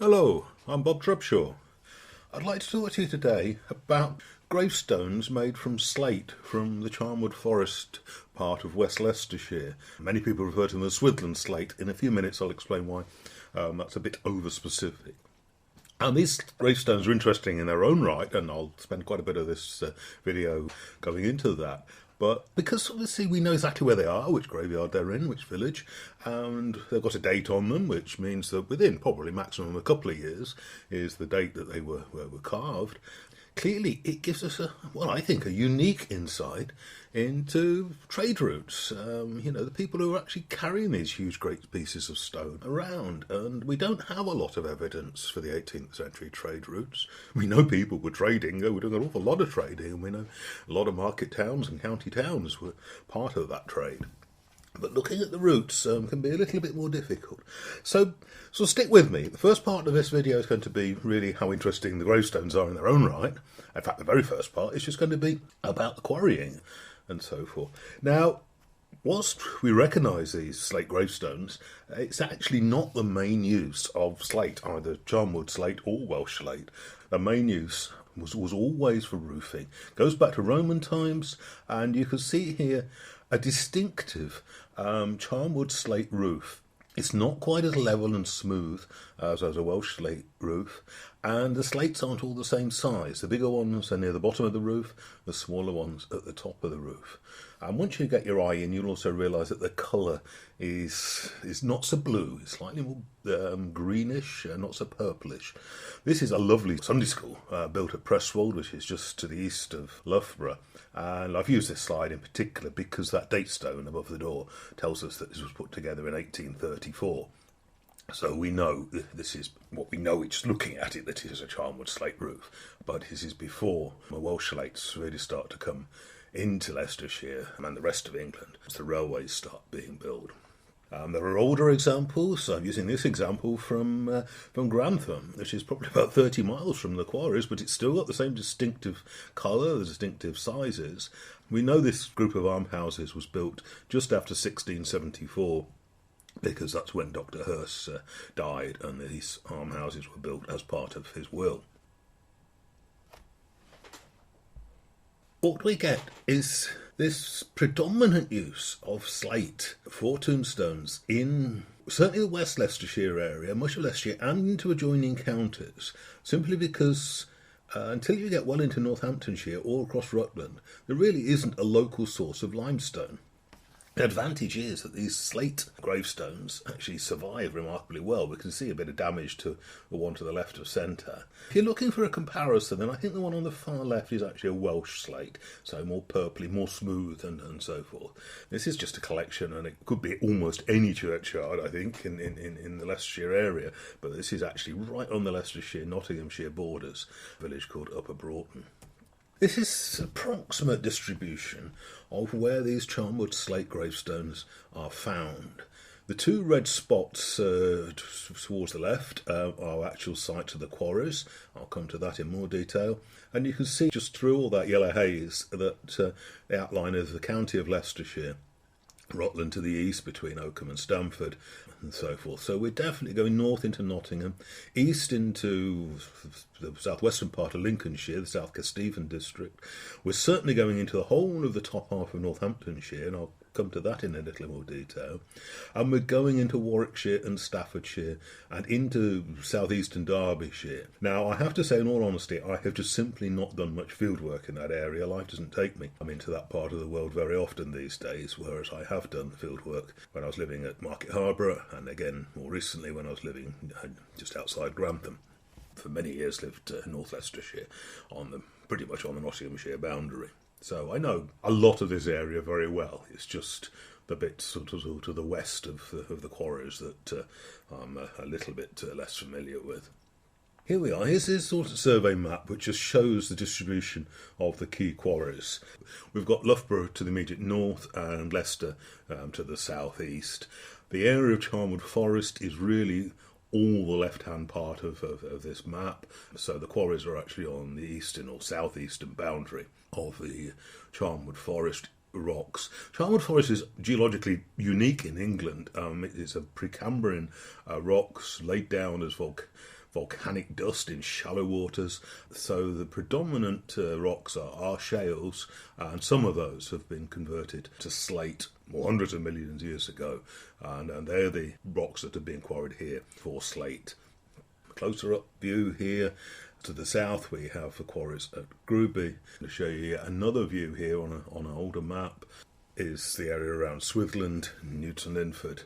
Hello, I'm Bob Trubshaw. I'd like to talk to you today about gravestones made from slate from the Charnwood Forest part of West Leicestershire. Many people refer to them as Swidland slate. In a few minutes I'll explain why that's a bit over-specific. And these gravestones are interesting in their own right, and I'll spend quite a bit of this video going into that. But because obviously we know exactly where they are, which graveyard they're in, which village, and they've got a date on them, which means that within probably maximum a couple of years is the date that they were carved. Clearly, it gives us I think, a unique insight into trade routes. The people who are actually carrying these huge, great pieces of stone around. And we don't have a lot of evidence for the 18th century trade routes. We know people were trading. We're doing an awful lot of trading. And we know a lot of market towns and county towns were part of that trade. But looking at the roots can be a little bit more difficult. So stick with me. The first part of this video is going to be really how interesting the gravestones are in their own right. In fact, the very first part is just going to be about the quarrying and so forth. Now, whilst we recognise these slate gravestones, it's actually not the main use of slate, either Charnwood slate or Welsh slate. The main use was always for roofing. It goes back to Roman times, and you can see here a distinctive Charnwood slate roof. It's not quite as level and smooth as a Welsh slate roof, and the slates aren't all the same size. The bigger ones are near the bottom of the roof, the smaller ones at the top of the roof. And once you get your eye in, you'll also realise that the colour is not so blue. It's slightly more greenish, not so purplish. This is a lovely Sunday school built at Presswold, which is just to the east of Loughborough. And I've used this slide in particular because that date stone above the door tells us that this was put together in 1834. So we know this is what we know, it's looking at it, that it is a Charnwood slate roof. But this is before the Welsh slates really start to come into Leicestershire and the rest of England as the railways start being built. There are older examples. I'm using this example from Grantham, which is probably about 30 miles from the quarries, but it's still got the same distinctive colour, the distinctive sizes. We know this group of almshouses was built just after 1674, because that's when Dr. Hurst died, and these almshouses were built as part of his will. What we get is this predominant use of slate for tombstones in certainly the West Leicestershire area, much of Leicestershire, and into adjoining counties, simply because until you get well into Northamptonshire or across Rutland, there really isn't a local source of limestone. The advantage is that these slate gravestones actually survive remarkably well. We can see a bit of damage to the one to the left of centre. If you're looking for a comparison, then I think the one on the far left is actually a Welsh slate, so more purpley, more smooth and so forth. This is just a collection, and it could be almost any churchyard, I think, in the Leicestershire area, but this is actually right on the Leicestershire-Nottinghamshire borders, a village called Upper Broughton. This is approximate distribution of where these Charnwood slate gravestones are found. The two red spots towards the left are actual sites of the quarries. I'll come to that in more detail. And you can see just through all that yellow haze that the outline of the county of Leicestershire, Rutland to the east between Oakham and Stamford and so forth. So we're definitely going north into Nottingham, east into the southwestern part of Lincolnshire, the South Kesteven district. We're certainly going into the whole of the top half of Northamptonshire, and I'll come to that in a little more detail. And we're going into Warwickshire and Staffordshire and into southeastern Derbyshire. Now, I have to say, in all honesty, I have just simply not done much field work in that area. Life doesn't take me. I'm into that part of the world very often these days, whereas I have done field work when I was living at Market Harborough, and again more recently when I was living just outside Grantham. For many years lived in North Leicestershire, pretty much on the Nottinghamshire boundary. So I know a lot of this area very well. It's just the bit sort of to the west of the quarries that I'm a little bit less familiar with. Here we are. Here's this sort of survey map which just shows the distribution of the key quarries. We've got Loughborough to the immediate north and Leicester to the southeast. The area of Charnwood Forest is really all the left-hand part of this map. So the quarries are actually on the eastern or southeastern boundary of the Charnwood Forest rocks. Charnwood Forest is geologically unique in England. It's a Precambrian rocks laid down as volcanic dust in shallow waters. So the predominant rocks are shales, and some of those have been converted to slate hundreds of millions of years ago, and they're the rocks that have been quarried here for slate. Closer up view here to the south we have the quarries at Gruby. To show you yet another view here on an older map is the area around Swithland, Newton Linford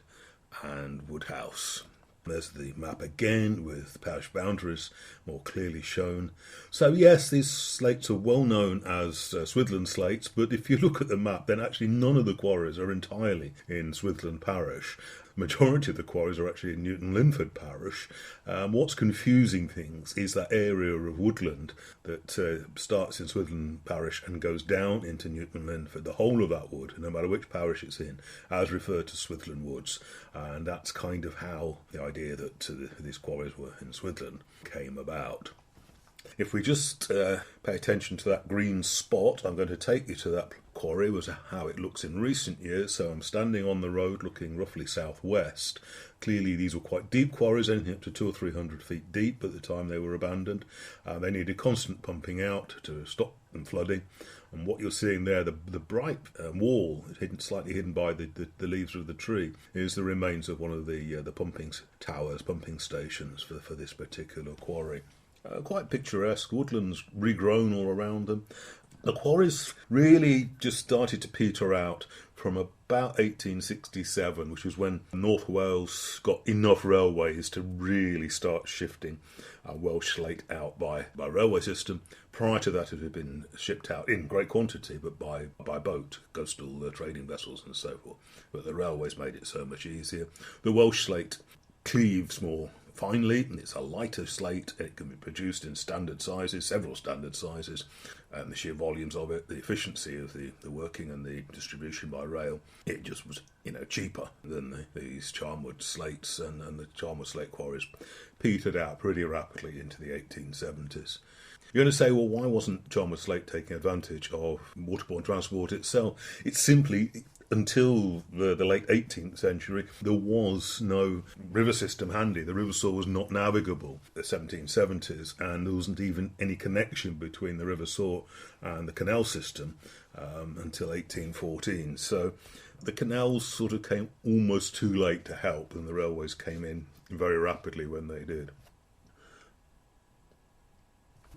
and Woodhouse. There's the map again with parish boundaries more clearly shown. So yes, these slates are well known as Swithland slates, but if you look at the map, then actually none of the quarries are entirely in Swithland parish. The majority of the quarries are actually in Newton Linford parish. What's confusing things is that area of woodland that starts in Swithland parish and goes down into Newton Linford. The whole of that wood, no matter which parish it's in, as referred to Swithland woods, and that's kind of how the idea that these quarries were in Swithland came about. If we just pay attention to that green spot, I'm going to take you to that quarry, was how it looks in recent years. So I'm standing on the road looking roughly southwest. Clearly these were quite deep quarries, anything up to 200 or 300 feet deep at the time they were abandoned. They needed constant pumping out to stop them flooding. And what you're seeing there, the bright wall, slightly hidden by the leaves of the tree, is the remains of one of the pumping towers, pumping stations for this particular quarry. Quite picturesque, woodlands regrown all around them. The quarries really just started to peter out from about 1867, which was when North Wales got enough railways to really start shifting Welsh slate out by railway system. Prior to that, it had been shipped out in great quantity, but by boat, coastal trading vessels and so forth. But the railways made it so much easier. The Welsh slate cleaves more finely, and it's a lighter slate. It can be produced in standard sizes, several standard sizes, and the sheer volumes of it, the efficiency of the working and the distribution by rail, it just was cheaper than these Charnwood slates, and the Charnwood slate quarries petered out pretty rapidly into the 1870s. You're going to say, well, why wasn't Charnwood slate taking advantage of waterborne transport itself? It's simply, until the late 18th century, there was no river system handy. The River Soar was not navigable in the 1770s, and there wasn't even any connection between the River Soar and the canal system until 1814. So the canals sort of came almost too late to help, and the railways came in very rapidly when they did.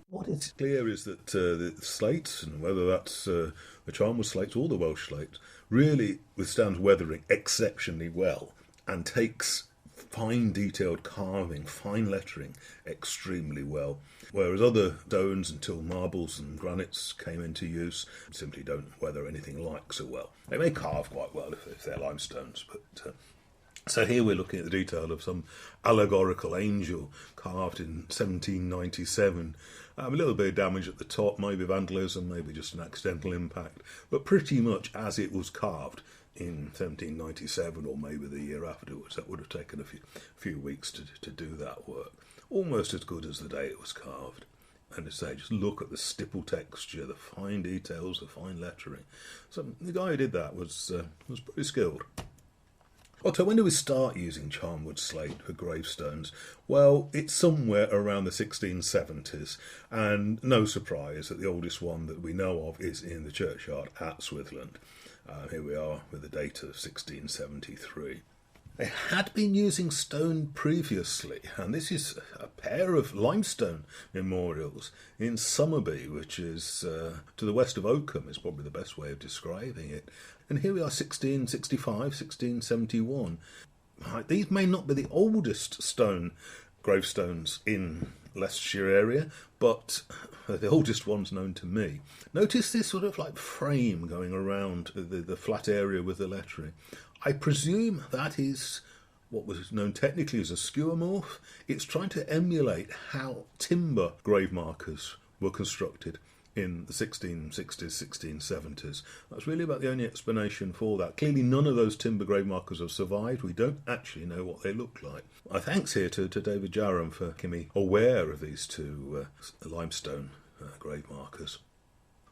What is clear is that the slates, and whether that's the Charnwood slates or the Welsh slates, really withstands weathering exceptionally well and takes fine detailed carving, fine lettering extremely well. Whereas other stones, until marbles and granites came into use, simply don't weather anything like so well. They may carve quite well if they're limestones, but so here we're looking at the detail of some allegorical angel carved in 1797. A little bit of damage at the top, maybe vandalism, maybe just an accidental impact, but pretty much as it was carved in 1797, or maybe the year afterwards. That would have taken a few weeks to do that work. Almost as good as the day it was carved. And to say, just look at the stipple texture, the fine details, the fine lettering. So the guy who did that was pretty skilled. So when do we start using Charnwood slate for gravestones? Well, it's somewhere around the 1670s, and no surprise that the oldest one that we know of is in the churchyard at Swithland. Here we are with the date of 1673. They had been using stone previously, and this is a pair of limestone memorials in Somerby, which is to the west of Oakham, is probably the best way of describing it. And here we are, 1665, 1671. These may not be the oldest stone gravestones in Leicestershire area, but the oldest ones known to me. Notice this sort of like frame going around the flat area with the lettering. I presume that is what was known technically as a skeuomorph. It's trying to emulate how timber grave markers were constructed in the 1660s, 1670s. That's really about the only explanation for that. Clearly none of those timber grave markers have survived. We don't actually know what they look like. My thanks here to David Jarram for making me aware of these two limestone grave markers.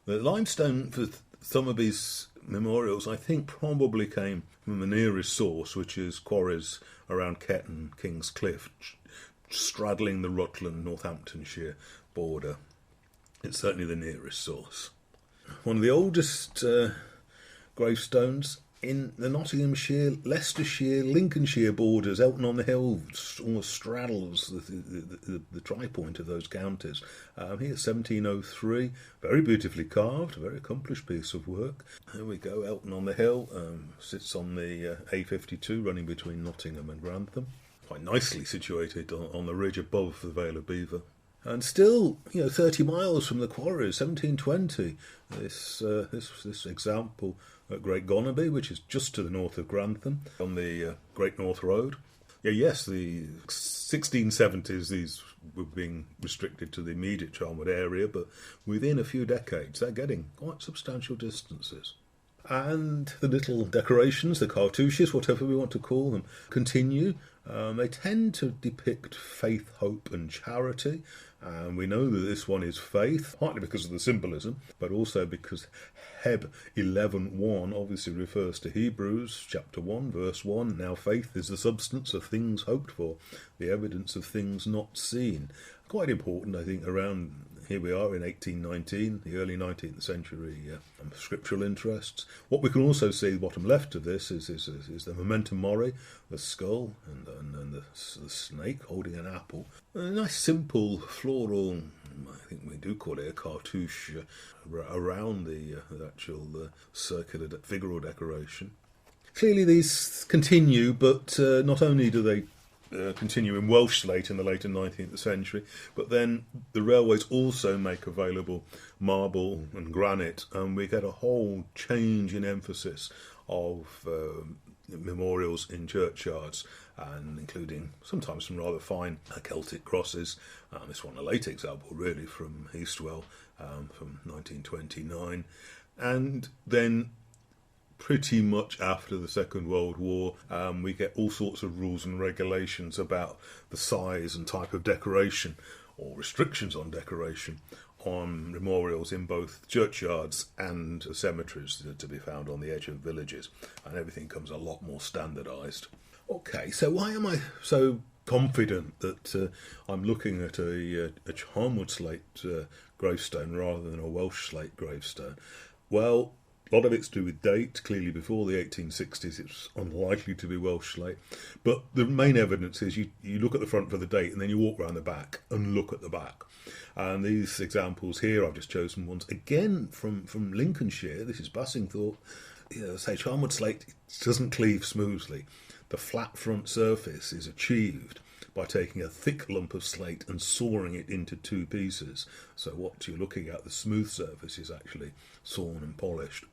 The limestone for Somerby's memorials, I think, probably came from the nearest source, which is quarries around Ketton, King's Cliff, straddling the Rutland-Northamptonshire border. It's certainly the nearest source. One of the oldest gravestones in the Nottinghamshire, Leicestershire, Lincolnshire borders. Elton on the Hill almost straddles the tri-point of those counties. Here, 1703, very beautifully carved, a very accomplished piece of work. There we go, Elton on the Hill, sits on the A52 running between Nottingham and Grantham. Quite nicely situated on the ridge above the Vale of Belvoir. And still, 30 miles from the quarries, 1720, this example at Great Gonaby, which is just to the north of Grantham, on the Great North Road. Yes, the 1670s, these were being restricted to the immediate Charnwood area, but within a few decades, they're getting quite substantial distances. And the little decorations, the cartouches, whatever we want to call them, continue. They tend to depict faith, hope and charity. And we know that this one is faith, partly because of the symbolism, but also because Heb 11:1 obviously refers to Hebrews chapter 1, verse 1. Now faith is the substance of things hoped for, the evidence of things not seen. Quite important, I think, around here we are in 1819, the early 19th century scriptural interests. What we can also see, the bottom left of this, is the memento mori, the skull, and the snake holding an apple. A nice simple floral, I think we do call it a cartouche, around the actual circular figural decoration. Clearly these continue, but not only do they continue in Welsh slate in the later 19th century, but then the railways also make available marble and granite, and we get a whole change in emphasis of memorials in churchyards, and including sometimes some rather fine Celtic crosses. This one a late example really from Eastwell from 1929, and then pretty much after the Second World War, we get all sorts of rules and regulations about the size and type of decoration, or restrictions on decoration, on memorials in both churchyards and cemeteries to be found on the edge of villages, and everything comes a lot more standardised. Okay, so why am I so confident that I'm looking at a Charnwood slate gravestone rather than a Welsh slate gravestone? Well, a lot of it's to do with date. Clearly before the 1860s it's unlikely to be Welsh slate, but the main evidence is you look at the front for the date and then you walk around the back and look at the back. And these examples here, I've just chosen ones again from Lincolnshire. This is Bassingthorpe. Say Charnwood slate doesn't cleave smoothly. The flat front surface is achieved by taking a thick lump of slate and sawing it into two pieces. So what you're looking at, the smooth surface, is actually sawn and polished.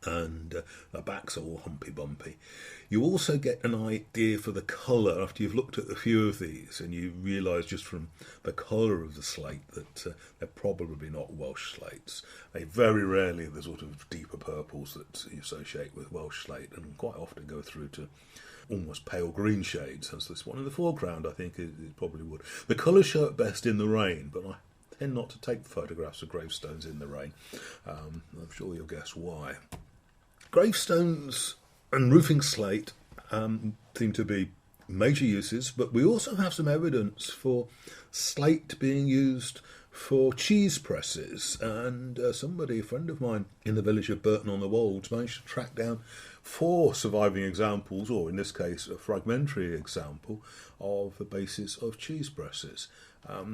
And the backs are all humpy bumpy. You also get an idea for the colour after you've looked at a few of these, and you realise just from the colour of the slate that they're probably not Welsh slates. They very rarely are the sort of deeper purples that you associate with Welsh slate, and quite often go through to almost pale green shades, as this one in the foreground I think it probably would. The colours show it best in the rain, but I tend not to take photographs of gravestones in the rain. I'm sure you'll guess why. Gravestones and roofing slate seem to be major uses, but we also have some evidence for slate being used for cheese presses, and a friend of mine in the village of Burton on the Wolds, managed to track down 4 surviving examples, or in this case a fragmentary example, of the basis of cheese presses.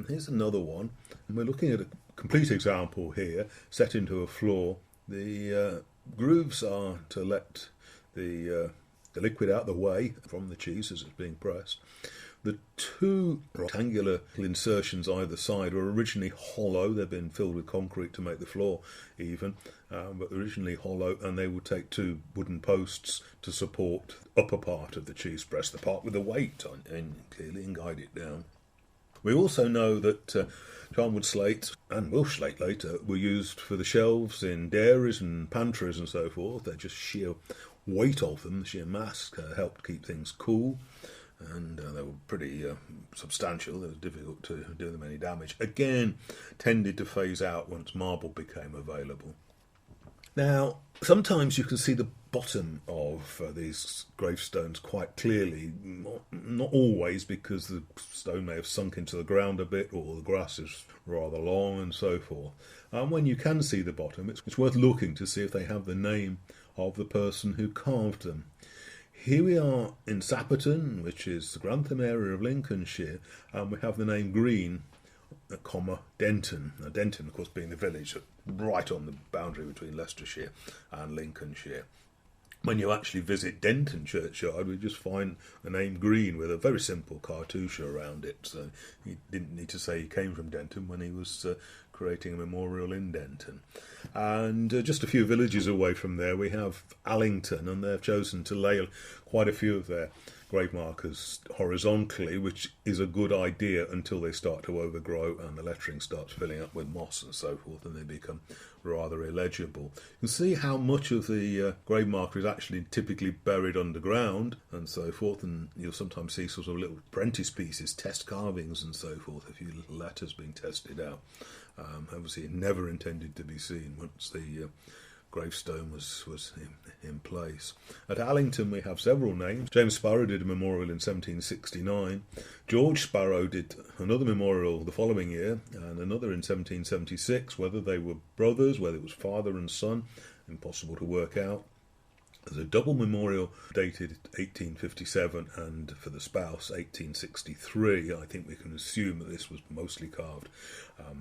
Here's another one, and we're looking at a complete example here, set into a floor. The grooves are to let the liquid out the way from the cheese as it's being pressed. The 2 rectangular insertions either side were originally hollow. They've been filled with concrete to make the floor even, but originally hollow, and they would take 2 wooden posts to support the upper part of the cheese press, the part with the weight on, and clearly, and guide it down. We also know that Charnwood slate and Welsh slate later were used for the shelves in dairies and pantries and so forth. They're just sheer weight of them, the sheer mass, helped keep things cool, and they were pretty substantial. It was difficult to do them any damage. Again, tended to phase out once marble became available. Now, sometimes you can see the bottom of these gravestones quite clearly, not always, because the stone may have sunk into the ground a bit or the grass is rather long and so forth. And when you can see the bottom, it's worth looking to see if they have the name of the person who carved them. Here we are in Sapperton, which is the Grantham area of Lincolnshire, and we have the name Green, Denton. Now, Denton, of course, being the village right on the boundary between Leicestershire and Lincolnshire. When you actually visit Denton churchyard, we just find the name Green with a very simple cartouche around it. So he didn't need to say he came from Denton when he was creating a memorial in Denton. And just a few villages away from there, we have Allington, and they've chosen to lay quite a few of their grave markers horizontally, which is a good idea until they start to overgrow and the lettering starts filling up with moss and so forth, and they become rather illegible. You can see how much of the grave marker is actually typically buried underground and so forth, and you'll sometimes see sort of little apprentice pieces, test carvings and so forth, a few little letters being tested out. Obviously never intended to be seen once the gravestone was in place. At Allington we have several names. James Sparrow did a memorial in 1769. George Sparrow did another memorial the following year, and another in 1776. Whether they were brothers, whether it was father and son, impossible to work out. There's a double memorial dated 1857 and for the spouse 1863. I think we can assume that this was mostly carved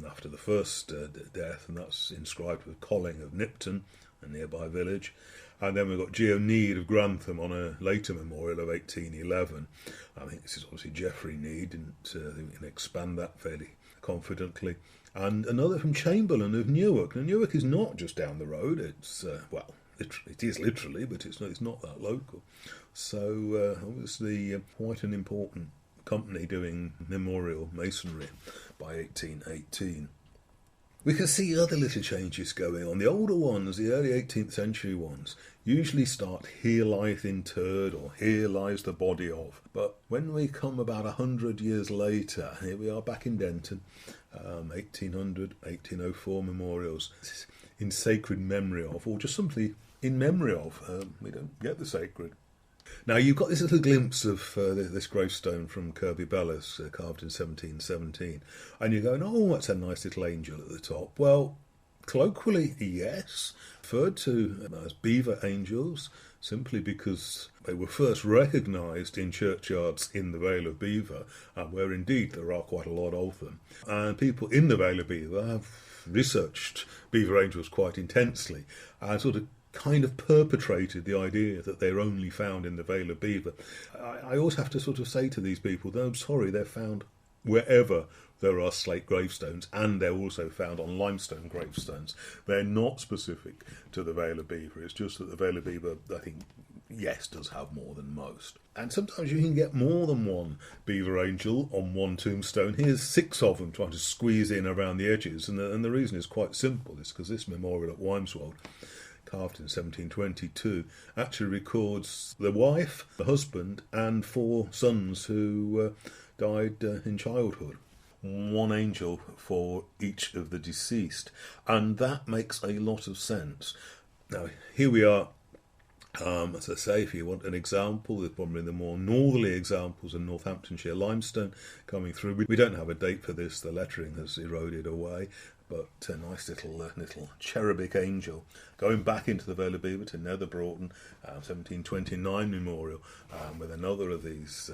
after the first death, and that's inscribed with Colling of Nipton, a nearby village. And then we've got G. O'Neid of Grantham on a later memorial of 1811. I think this is obviously Geoffrey Need, and I think we can expand that fairly confidently. And another from Chamberlain of Newark. Now, Newark is not just down the road. It's, it is literally, but it's not that local. So obviously quite an important company doing memorial masonry by 1818. We can see other little changes going on. The older ones, the early 18th century ones, usually start "Here lieth interred" or "Here lies the body of." But when we come about 100 years later, here we are back in Denton, 1800, 1804 memorials, in sacred memory of, or just simply in memory of. We don't get the sacred. Now, you've got this little glimpse of this gravestone from Kirby Bellis, carved in 1717, and you're going, oh, that's a nice little angel at the top. Well, colloquially, yes, referred to as beaver angels, simply because they were first recognised in churchyards in the Vale of Belvoir, where indeed there are quite a lot of them. And people in the Vale of Belvoir have researched beaver angels quite intensely and sort of kind of perpetrated the idea that they're only found in the Vale of Belvoir. I always have to sort of say to these people, no, I'm sorry, they're found wherever there are slate gravestones, and they're also found on limestone gravestones. They're not specific to the Vale of Belvoir. It's just that the Vale of Belvoir, I think, yes, does have more than most. And sometimes you can get more than one beaver angel on one tombstone. Here's 6 of them trying to squeeze in around the edges, and the reason is quite simple. It's because this memorial at Wymswold, carved in 1722, actually records the wife, the husband, and 4 sons who died in childhood. 1 angel for each of the deceased, and that makes a lot of sense. Now, here we are. As I say, if you want an example, there's probably the more northerly examples of Northamptonshire limestone coming through. We don't have a date for this, the lettering has eroded away, but a nice little cherubic angel going back into the Vale of Belvoir to Nether Broughton, 1729 memorial, with another of these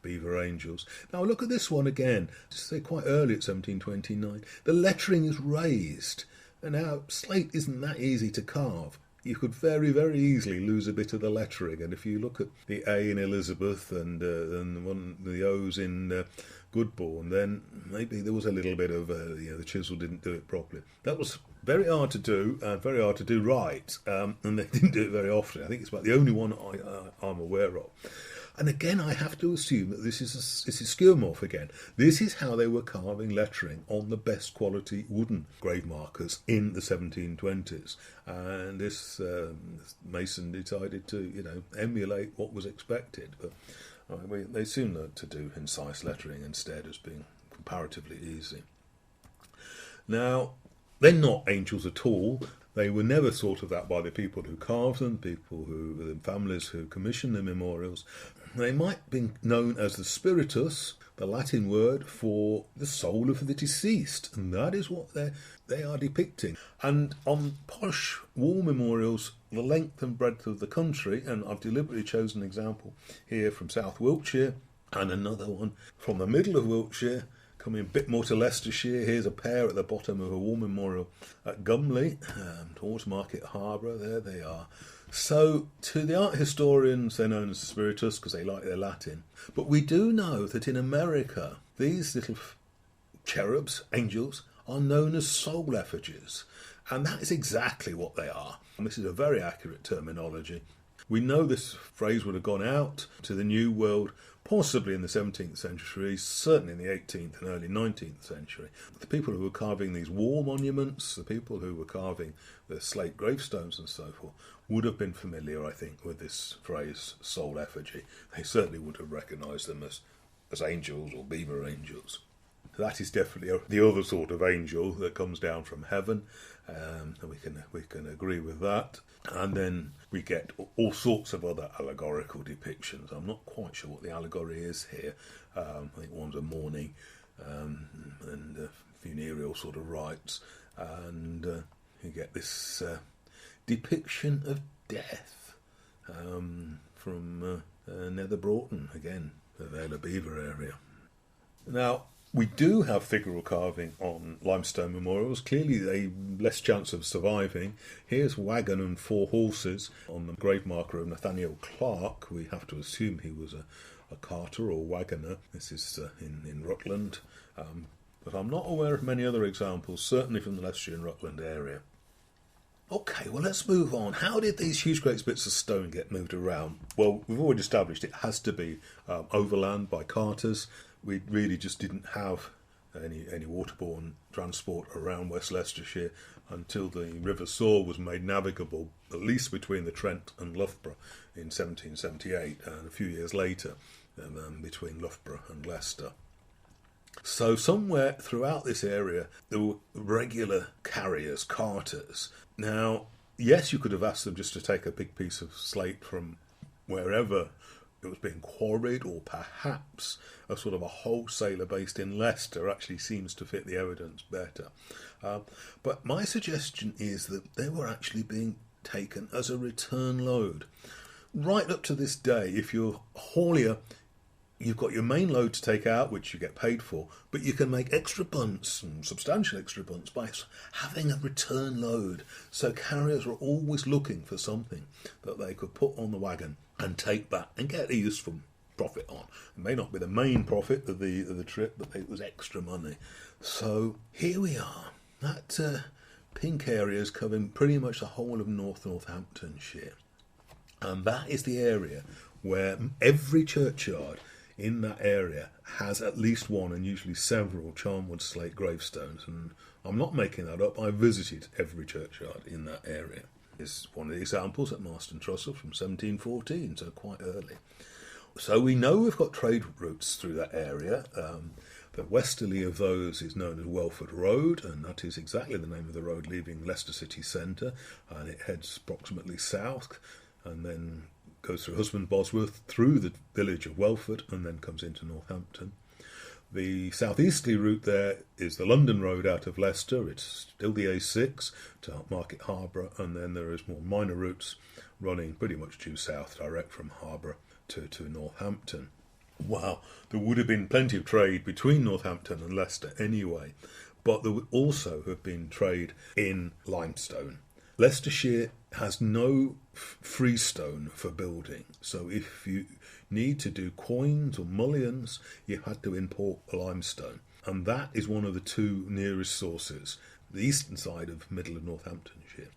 beaver angels. Now look at this one again, say quite early at 1729. The lettering is raised, and now slate isn't that easy to carve. You could very, very easily lose a bit of the lettering, and if you look at the A in Elizabeth and the O's in Goodbourne, then maybe there was a little bit of the chisel didn't do it properly. That was very hard to do, and very hard to do right, and they didn't do it very often. I think it's about the only one I'm aware of. And again, I have to assume that this is skeuomorph again. This is how they were carving lettering on the best quality wooden grave markers in the 1720s. And this mason decided to, emulate what was expected. But they soon learned to do incise lettering instead, as being comparatively easy. Now, they're not angels at all. They were never thought of that by the people who carved them, the families who commissioned the memorials. They might be known as the spiritus, the Latin word for the soul of the deceased, and that is what they are depicting. And on posh wall memorials, the length and breadth of the country, and I've deliberately chosen an example here from South Wiltshire, and another one from the middle of Wiltshire, coming a bit more to Leicestershire. Here's a pair at the bottom of a war memorial at Gumley, towards Market Harbour. There they are. So, to the art historians, they're known as the spiritus because they like their Latin. But we do know that in America, these little cherubs, angels, are known as soul effigies. And that is exactly what they are. And this is a very accurate terminology. We know this phrase would have gone out to the New World possibly in the 17th century, certainly in the 18th and early 19th century. The people who were carving these war monuments, the people who were carving the slate gravestones and so forth, would have been familiar, I think, with this phrase, soul effigy. They certainly would have recognised them as angels or beaver angels. That is definitely the other sort of angel that comes down from heaven, and we can agree with that. And then we get all sorts of other allegorical depictions. I'm not quite sure what the allegory is here. I think one's a mourning and funereal sort of rites, and you get this depiction of death from Nether Broughton, again, the Vale of Belvoir area. Now, we do have figural carving on limestone memorials. Clearly, they less chance of surviving. Here's wagon and 4 horses on the grave marker of Nathaniel Clark. We have to assume he was a carter or wagoner. This is in Rutland. But I'm not aware of many other examples, certainly from the Leicestershire and Rutland area. OK, well, let's move on. How did these huge great bits of stone get moved around? Well, we've already established it has to be overland by carters. We really just didn't have any waterborne transport around West Leicestershire until the River Soar was made navigable, at least between the Trent and Loughborough in 1778, and a few years later between Loughborough and Leicester. So somewhere throughout this area there were regular carriers, carters. Now, yes, you could have asked them just to take a big piece of slate from wherever it was being quarried, or perhaps a sort of a wholesaler based in Leicester actually seems to fit the evidence better. But my suggestion is that they were actually being taken as a return load. Right up to this day, if you're a haulier, you've got your main load to take out, which you get paid for, but you can make extra bunts, and substantial extra bunts, by having a return load. So carriers were always looking for something that they could put on the wagon and take back and get a useful profit on. It may not be the main profit of the trip, but it was extra money. So here we are. That pink area is covering pretty much the whole of Northamptonshire. And that is the area where every churchyard in that area has at least one and usually several Charnwood slate gravestones. And I'm not making that up. I visited every churchyard in that area. Is one of the examples at Marston Trussell from 1714, so quite early. So we know we've got trade routes through that area. The westerly of those is known as Welford Road, and that is exactly the name of the road leaving Leicester city centre, and it heads approximately south and then goes through Husband Bosworth, through the village of Welford, and then comes into Northampton. The southeasterly route there is the London Road out of Leicester. It's still the A6 to Market Harbour, and then there is more minor routes running pretty much due south, direct from Harbour to Northampton. Wow, there would have been plenty of trade between Northampton and Leicester anyway, but there would also have been trade in limestone. Leicestershire has no freestone for building, so if you need to do coins or mullions, you had to import limestone, and that is one of the 2 nearest sources, the eastern side of middle of Northamptonshire.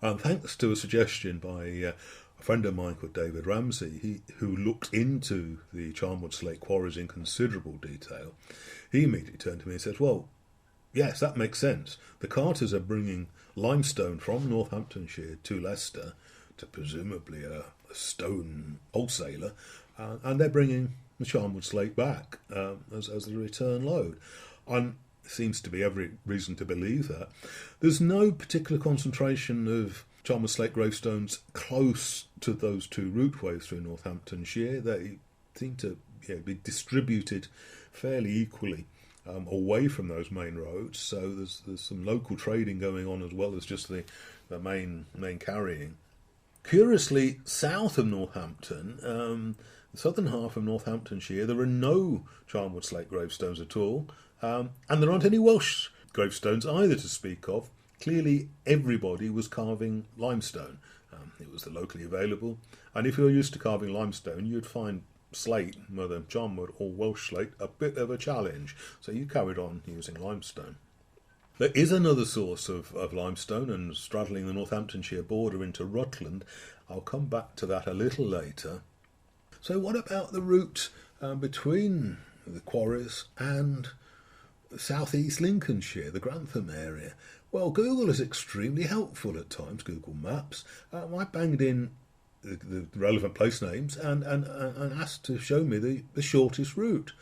And thanks to a suggestion by a friend of mine called David Ramsey, who looked into the Charnwood slate quarries in considerable detail, he immediately turned to me and said, well, yes, that makes sense. The carters are bringing limestone from Northamptonshire to Leicester, to presumably a stone wholesaler, and they're bringing the Charnwood slate back as a return load. And seems to be every reason to believe that. There's no particular concentration of Charnwood slate gravestones close to those two routeways through Northamptonshire. They seem to be distributed fairly equally away from those main roads. So there's some local trading going on as well as just the main carrying. Curiously, south of Northampton, the southern half of Northamptonshire, there are no Charnwood slate gravestones at all, and there aren't any Welsh gravestones either to speak of. Clearly, everybody was carving limestone. It was the locally available, and if you're used to carving limestone, you'd find slate, whether Charnwood or Welsh slate, a bit of a challenge. So you carried on using limestone. There is another source of limestone, and straddling the Northamptonshire border into Rutland. I'll come back to that a little later. So what about the route between the quarries and southeast Lincolnshire, the Grantham area? Well, Google is extremely helpful at times, Google Maps. I banged in the relevant place names and asked to show me the shortest route.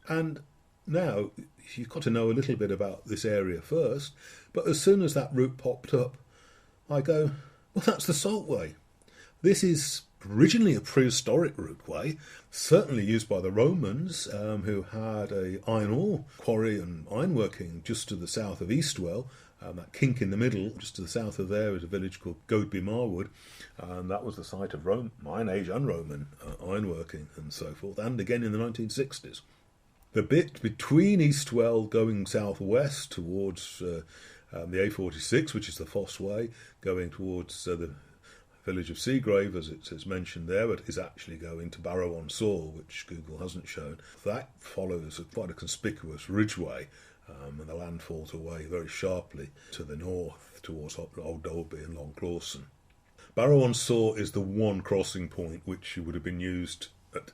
And now, you've got to know a little bit about this area first, but as soon as that route popped up, I go, well, that's the Saltway. This is originally a prehistoric routeway, certainly used by the Romans, who had a iron ore quarry and ironworking just to the south of Eastwell. That kink in the middle, just to the south of there, is a village called Godeby Marwood, and that was the site of Iron Age and Roman ironworking and so forth, and again in the 1960s. The bit between Eastwell going southwest towards the A46, which is the Foss Way, going towards the village of Seagrave, as it's mentioned there, but is actually going to Barrow-on-Soar, which Google hasn't shown. That follows quite a conspicuous ridgeway, and the land falls away very sharply to the north towards Old Dolby and Long Clawson. Barrow-on-Soar is the one crossing point which would have been used at,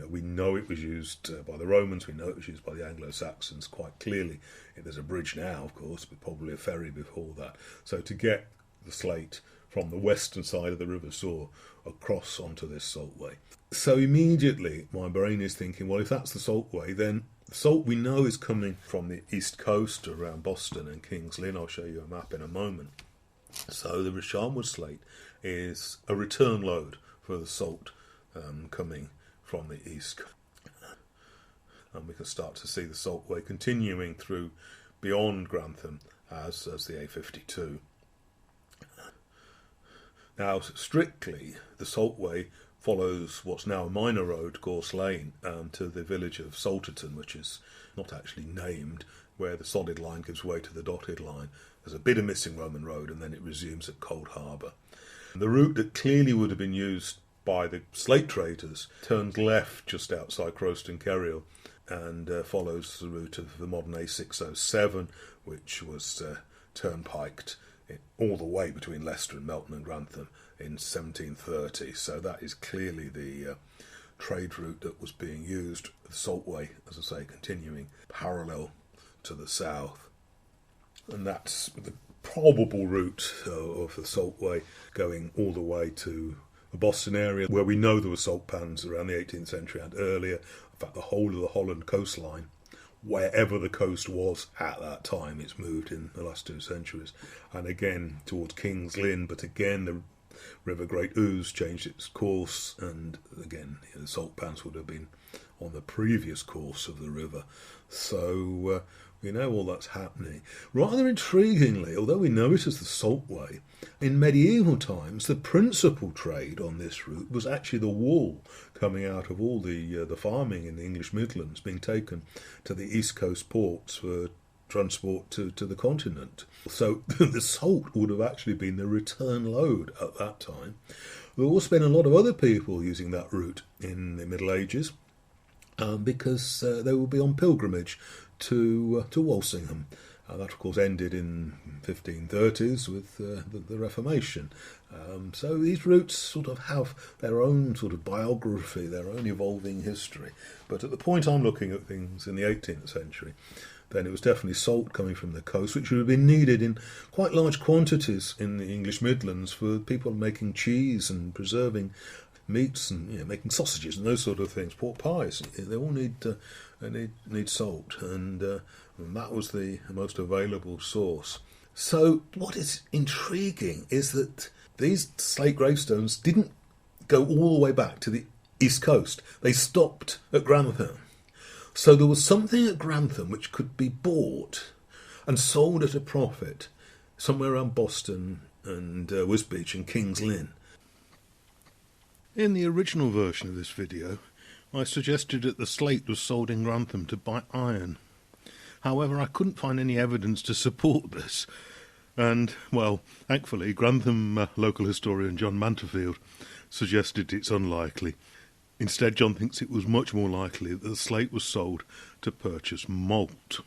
we know it was used by the Romans, we know it was used by the Anglo-Saxons quite clearly. There's a bridge now, of course, but probably a ferry before that. So to get the slate from the western side of the River Soar across onto this Saltway. So immediately my brain is thinking, well, if that's the Saltway, then the salt we know is coming from the east coast around Boston and King's Lynn. I'll show you a map in a moment. So the Charnwood slate is a return load for the salt coming from the east. And we can start to see the Saltway continuing through beyond Grantham as the A52. Now, strictly, the Saltway follows what's now a minor road, Gorse Lane, to the village of Salterton, which is not actually named, where the solid line gives way to the dotted line. There's a bit of missing Roman road, and then it resumes at Cold Harbour. The route that clearly would have been used by the slate traders turns left just outside Crowston Kerrial and follows the route of the modern A607, which was turnpiked all the way between Leicester and Melton and Grantham in 1730. So that is clearly the trade route that was being used. The Saltway, as I say, continuing parallel to the south. And that's the probable route of the Saltway going all the way to the Boston area, where we know there were salt pans around the 18th century and earlier. In fact, the whole of the Holland coastline, wherever the coast was at that time, it's moved in the last 2 centuries. And again towards King's Lynn, but again the River Great Ouse changed its course, and again the salt pans would have been on the previous course of the river. So we know all that's happening. Rather intriguingly, although we know it as the Saltway, in medieval times the principal trade on this route was actually the wool coming out of all the farming in the English Midlands being taken to the east coast ports for transport to the continent. So the salt would have actually been the return load at that time. There have also been a lot of other people using that route in the Middle Ages because they would be on pilgrimage to Walsingham. That, of course, ended in 1530s with the Reformation. So these routes sort of have their own sort of biography, their own evolving history. But at the point I'm looking at things in the 18th century, then it was definitely salt coming from the coast, which would have been needed in quite large quantities in the English Midlands for people making cheese and preserving meats and making sausages and those sort of things, pork pies. They all need They need salt, and that was the most available source. So what is intriguing is that these slate gravestones didn't go all the way back to the east coast. They stopped at Grantham. So there was something at Grantham which could be bought and sold at a profit somewhere around Boston and Wisbech and King's Lynn. In the original version of this video, I suggested that the slate was sold in Grantham to buy iron. However, I couldn't find any evidence to support this. And, well, thankfully, Grantham local historian John Manterfield suggested it's unlikely. Instead, John thinks it was much more likely that the slate was sold to purchase malt.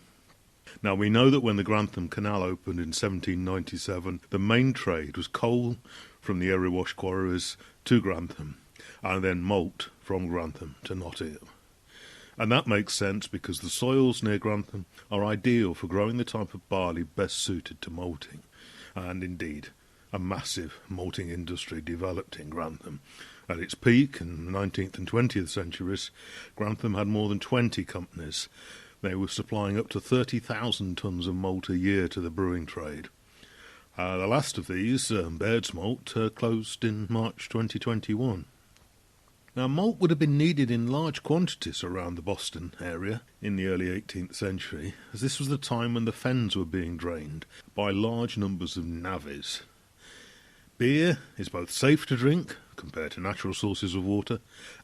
Now, we know that when the Grantham Canal opened in 1797, the main trade was coal from the Erewash quarries to Grantham, and then malt from Grantham to Nottingham. And that makes sense because the soils near Grantham are ideal for growing the type of barley best suited to malting. And indeed, a massive malting industry developed in Grantham. At its peak in the 19th and 20th centuries, Grantham had more than 20 companies. They were supplying up to 30,000 tonnes of malt a year to the brewing trade. The last of these, Baird's Malt, closed in March 2021. Now, malt would have been needed in large quantities around the Boston area in the early 18th century, as this was the time when the fens were being drained by large numbers of navvies. Beer is both safe to drink, compared to natural sources of water,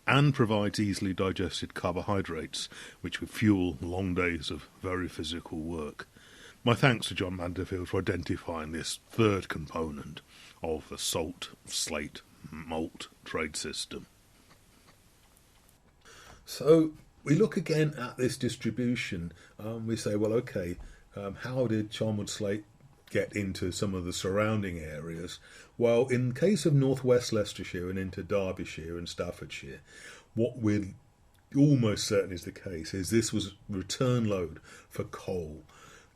and provides easily digested carbohydrates, which would fuel long days of very physical work. My thanks to John Manterfield for identifying this third component of the salt, slate, malt trade system. So we look again at this distribution. We say, well, okay, how did Charnwood slate get into some of the surrounding areas? Well, in the case of northwest Leicestershire and into Derbyshire and Staffordshire, what we're almost certain is the case is this was return load for coal.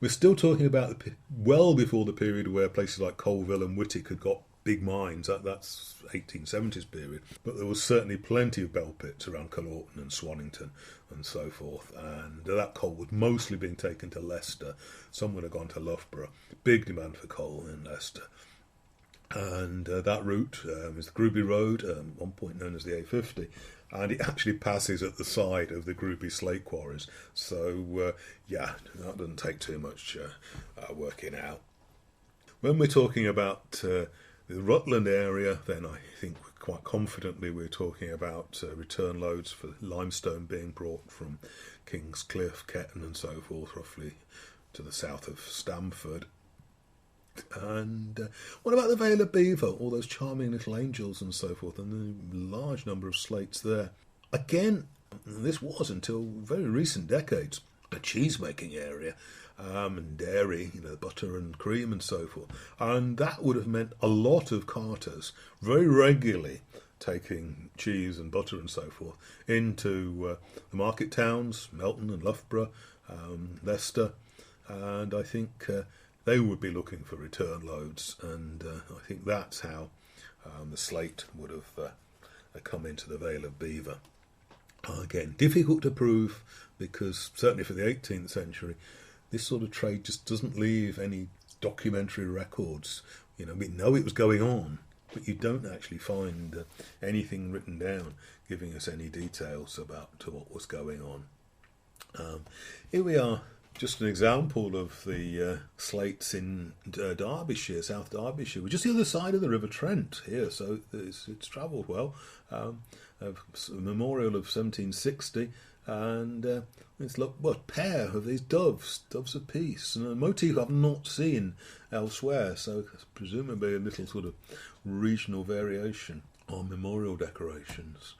We're still talking about well before the period where places like Colville and Whitwick had got big mines. That's 1870s period. But there was certainly plenty of bell pits around Culloden and Swannington and so forth. And that coal was mostly being taken to Leicester. Some would have gone to Loughborough. Big demand for coal in Leicester. And that route is the Groby Road, one point known as the A50. And it actually passes at the side of the Groby slate quarries. So, that doesn't take too much working out. When we're talking about the Rutland area, then I think quite confidently we're talking about return loads for limestone being brought from Kingscliff, Ketton and so forth, roughly to the south of Stamford. And what about the Vale of Belvoir, all those charming little angels and so forth, and the large number of slates there? Again, this was until very recent decades a cheese-making area, and dairy, butter and cream and so forth. And that would have meant a lot of carters very regularly taking cheese and butter and so forth into the market towns, Melton and Loughborough, Leicester, and I think they would be looking for return loads, and I think that's how the slate would have come into the Vale of Belvoir. Again, difficult to prove, because certainly for the 18th century, this sort of trade just doesn't leave any documentary records. We know it was going on, but you don't actually find anything written down giving us any details about what was going on. Here we are. Just an example of the slates in Derbyshire, South Derbyshire. We're just the other side of the River Trent here, so it's travelled well. A memorial of 1760, and it's a pair of these doves of peace, and a motif I've not seen elsewhere, so presumably a little sort of regional variation on memorial decorations.